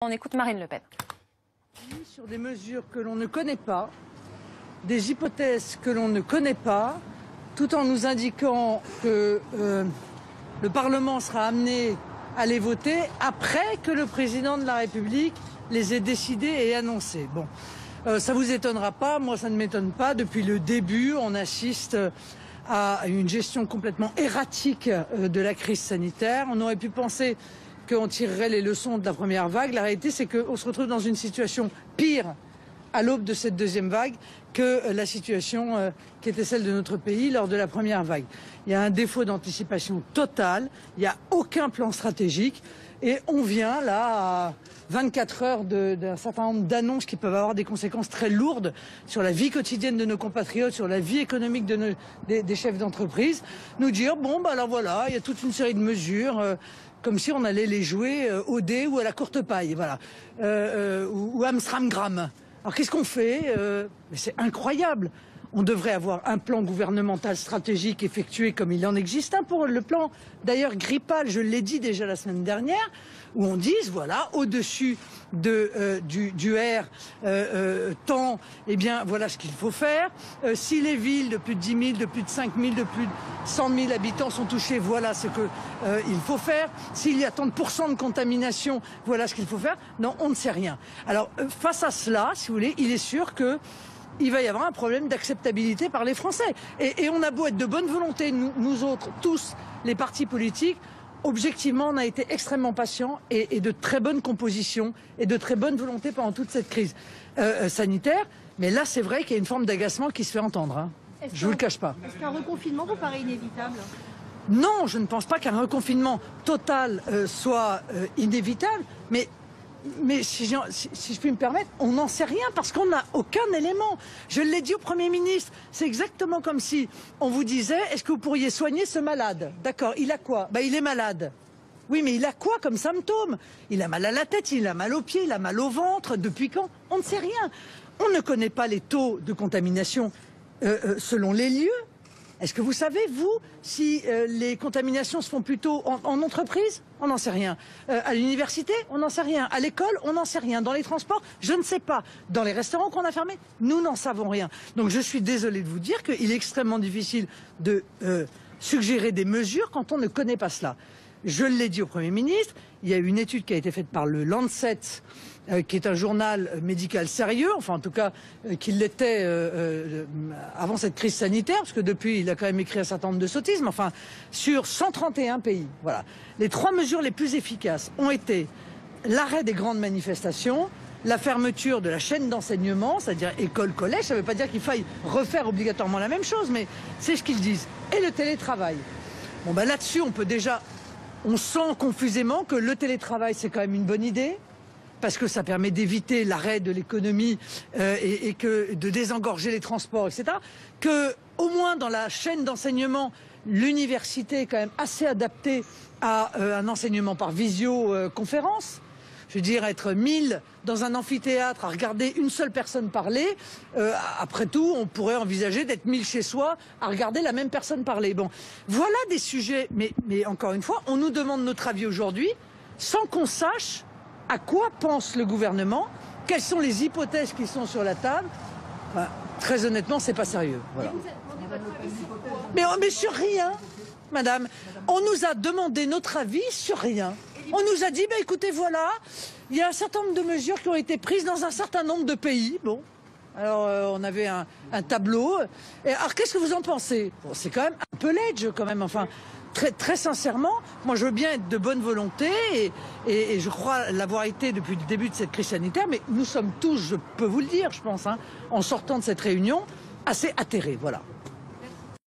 On écoute Marine Le Pen. Sur des mesures que l'on ne connaît pas, des hypothèses que l'on ne connaît pas, tout en nous indiquant que le Parlement sera amené à les voter après que le président de la République les ait décidés et annoncés. Bon, ça vous étonnera pas, moi ça ne m'étonne pas. Depuis le début, on assiste à une gestion complètement erratique de la crise sanitaire. On aurait pu penser qu'on tirerait les leçons de la première vague. La réalité, c'est qu'on se retrouve dans une situation pire à l'aube de cette deuxième vague que la situation qui était celle de notre pays lors de la première vague. Il y a un défaut d'anticipation totale, il n'y a aucun plan stratégique et on vient là à 24 heures d'un certain nombre d'annonces qui peuvent avoir des conséquences très lourdes sur la vie quotidienne de nos compatriotes, sur la vie économique des chefs d'entreprise, nous dire bon bah alors voilà, il y a toute une série de mesures comme si on allait les jouer au dé ou à la courte paille, voilà, ou Amstramgram. Alors qu'est-ce qu'on fait? Mais c'est incroyable. On devrait avoir un plan gouvernemental stratégique effectué comme il en existe un pour le plan, d'ailleurs grippal, je l'ai dit déjà la semaine dernière, où on dise, voilà, au-dessus du R temps, eh bien, voilà ce qu'il faut faire. Si les villes de plus de 10 000, de plus de 5 000, de plus de 100 000 habitants sont touchées, voilà ce qu'il faut faire. S'il y a tant de pourcents de contamination, voilà ce qu'il faut faire. Non, on ne sait rien. Alors, face à cela, si vous voulez, il est sûr que il va y avoir un problème d'acceptabilité par les Français. Et on a beau être de bonne volonté, nous autres, tous, les partis politiques, objectivement, on a été extrêmement patients et de très bonne composition et de très bonne volonté pendant toute cette crise sanitaire. Mais là, c'est vrai qu'il y a une forme d'agacement qui se fait entendre. Hein. Je ne vous le cache pas. Est-ce qu'un reconfinement vous paraît inévitable ? Non, je ne pense pas qu'un reconfinement total soit inévitable, mais si je puis me permettre, on n'en sait rien parce qu'on n'a aucun élément. Je l'ai dit au Premier ministre, c'est exactement comme si on vous disait « Est-ce que vous pourriez soigner ce malade ?» D'accord, il a quoi? Il est malade. Oui, mais il a quoi comme symptôme? Il a mal à la tête, il a mal aux pieds, il a mal au ventre. Depuis quand? On ne sait rien. On ne connaît pas les taux de contamination selon les lieux. Est-ce que vous savez, vous, si les contaminations se font plutôt en entreprise? On n'en sait rien. À l'université? On n'en sait rien. À l'école? On n'en sait rien. Dans les transports? Je ne sais pas. Dans les restaurants qu'on a fermés? Nous n'en savons rien. Donc je suis désolé de vous dire qu'il est extrêmement difficile de suggérer des mesures quand on ne connaît pas cela. Je l'ai dit au Premier ministre, il y a une étude qui a été faite par le Lancet, qui est un journal médical sérieux, enfin en tout cas qu'il l'était avant cette crise sanitaire, parce que depuis il a quand même écrit un certain nombre de sottises, mais enfin sur 131 pays. Voilà. Les 3 mesures les plus efficaces ont été l'arrêt des grandes manifestations, la fermeture de la chaîne d'enseignement, c'est-à-dire école, collège, ça ne veut pas dire qu'il faille refaire obligatoirement la même chose, mais c'est ce qu'ils disent, et le télétravail. Bon ben là-dessus on peut déjà... On sent confusément que le télétravail, c'est quand même une bonne idée, parce que ça permet d'éviter l'arrêt de l'économie et de désengorger les transports, etc. Que, au moins dans la chaîne d'enseignement, l'université est quand même assez adaptée à un enseignement par visioconférence. Je veux dire, être 1000 dans un amphithéâtre à regarder une seule personne parler, après tout, on pourrait envisager d'être 1000 chez soi à regarder la même personne parler. Bon, voilà des sujets, mais encore une fois, on nous demande notre avis aujourd'hui sans qu'on sache à quoi pense le gouvernement, quelles sont les hypothèses qui sont sur la table. Enfin, très honnêtement, c'est pas sérieux. Voilà. Mais sur rien, madame. On nous a demandé notre avis sur rien. On nous a dit, écoutez, voilà, il y a un certain nombre de mesures qui ont été prises dans un certain nombre de pays. Bon, alors on avait un tableau. Et alors qu'est-ce que vous en pensez? Bon, c'est quand même un peu ledge, quand même. Enfin, très sincèrement, moi je veux bien être de bonne volonté et je crois l'avoir été depuis le début de cette crise sanitaire, mais nous sommes tous, je peux vous le dire, je pense, hein, en sortant de cette réunion, assez atterrés, voilà.